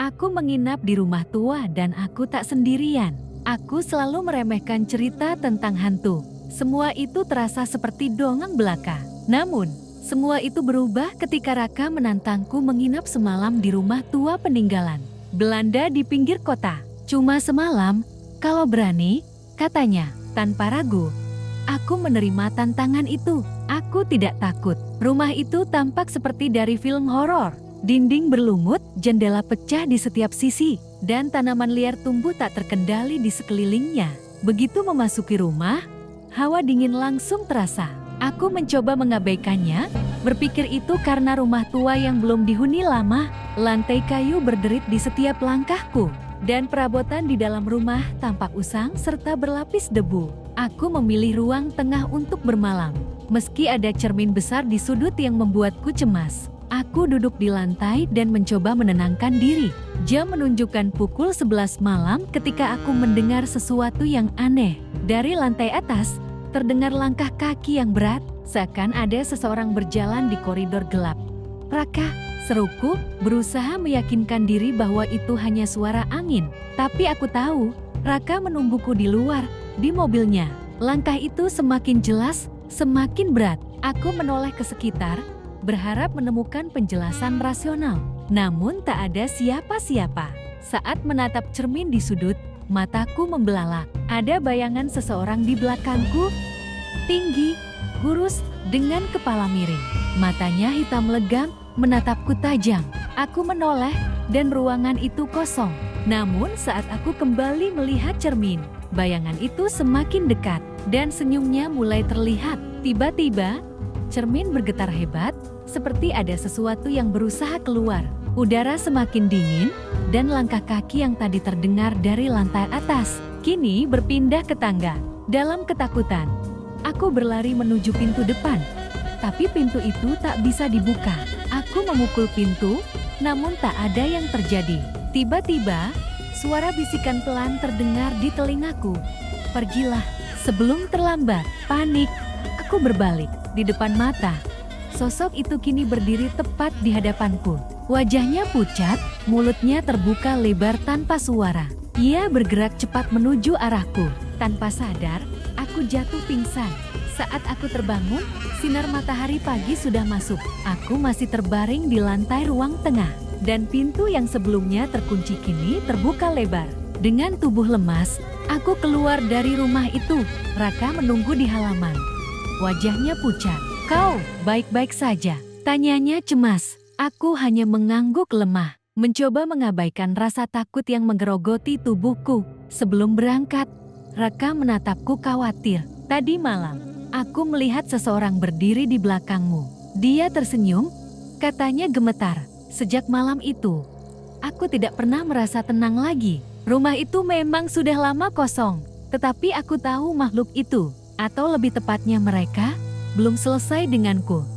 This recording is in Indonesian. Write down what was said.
Aku menginap di rumah tua dan aku tak sendirian. Aku selalu meremehkan cerita tentang hantu. Semua itu terasa seperti dongeng belaka. Namun, semua itu berubah ketika Raka menantangku menginap semalam di rumah tua peninggalan Belanda di pinggir kota. Cuma semalam, kalau berani, katanya, tanpa ragu. Aku menerima tantangan itu. Aku tidak takut. Rumah itu tampak seperti dari film horor. Dinding berlumut, jendela pecah di setiap sisi, dan tanaman liar tumbuh tak terkendali di sekelilingnya. Begitu memasuki rumah, hawa dingin langsung terasa. Aku mencoba mengabaikannya, berpikir itu karena rumah tua yang belum dihuni lama, lantai kayu berderit di setiap langkahku, dan perabotan di dalam rumah tampak usang serta berlapis debu. Aku memilih ruang tengah untuk bermalam, meski ada cermin besar di sudut yang membuatku cemas. Aku duduk di lantai dan mencoba menenangkan diri. Jam menunjukkan pukul 11 malam ketika aku mendengar sesuatu yang aneh. Dari lantai atas, terdengar langkah kaki yang berat, seakan ada seseorang berjalan di koridor gelap. "Raka," seruku, berusaha meyakinkan diri bahwa itu hanya suara angin. Tapi aku tahu, Raka menungguku di luar, di mobilnya. Langkah itu semakin jelas, semakin berat. Aku menoleh ke sekitar, berharap menemukan penjelasan rasional. Namun tak ada siapa-siapa. Saat menatap cermin di sudut, mataku membelalak. Ada bayangan seseorang di belakangku, tinggi, kurus, dengan kepala miring. Matanya hitam legam, menatapku tajam. Aku menoleh, dan ruangan itu kosong. Namun saat aku kembali melihat cermin, bayangan itu semakin dekat, dan senyumnya mulai terlihat. Tiba-tiba, cermin bergetar hebat, seperti ada sesuatu yang berusaha keluar. Udara semakin dingin, dan langkah kaki yang tadi terdengar dari lantai atas, kini berpindah ke tangga. Dalam ketakutan, aku berlari menuju pintu depan. Tapi pintu itu tak bisa dibuka. Aku memukul pintu, namun tak ada yang terjadi. Tiba-tiba, suara bisikan pelan terdengar di telingaku. "Pergilah, sebelum terlambat." Panik, aku berbalik. Di depan mata, sosok itu kini berdiri tepat di hadapanku. Wajahnya pucat, mulutnya terbuka lebar tanpa suara. Ia bergerak cepat menuju arahku. Tanpa sadar, aku jatuh pingsan. Saat aku terbangun, sinar matahari pagi sudah masuk. Aku masih terbaring di lantai ruang tengah, dan pintu yang sebelumnya terkunci kini terbuka lebar. Dengan tubuh lemas, aku keluar dari rumah itu. Raka menunggu di halaman. Wajahnya pucat. "Kau baik-baik saja?" tanyanya cemas. Aku hanya mengangguk lemah, mencoba mengabaikan rasa takut yang menggerogoti tubuhku. Sebelum berangkat, Raka menatapku khawatir. "Tadi malam, aku melihat seseorang berdiri di belakangmu. Dia tersenyum," katanya gemetar. "Sejak malam itu, aku tidak pernah merasa tenang lagi. Rumah itu memang sudah lama kosong, tetapi aku tahu makhluk itu, atau lebih tepatnya mereka, belum selesai denganku."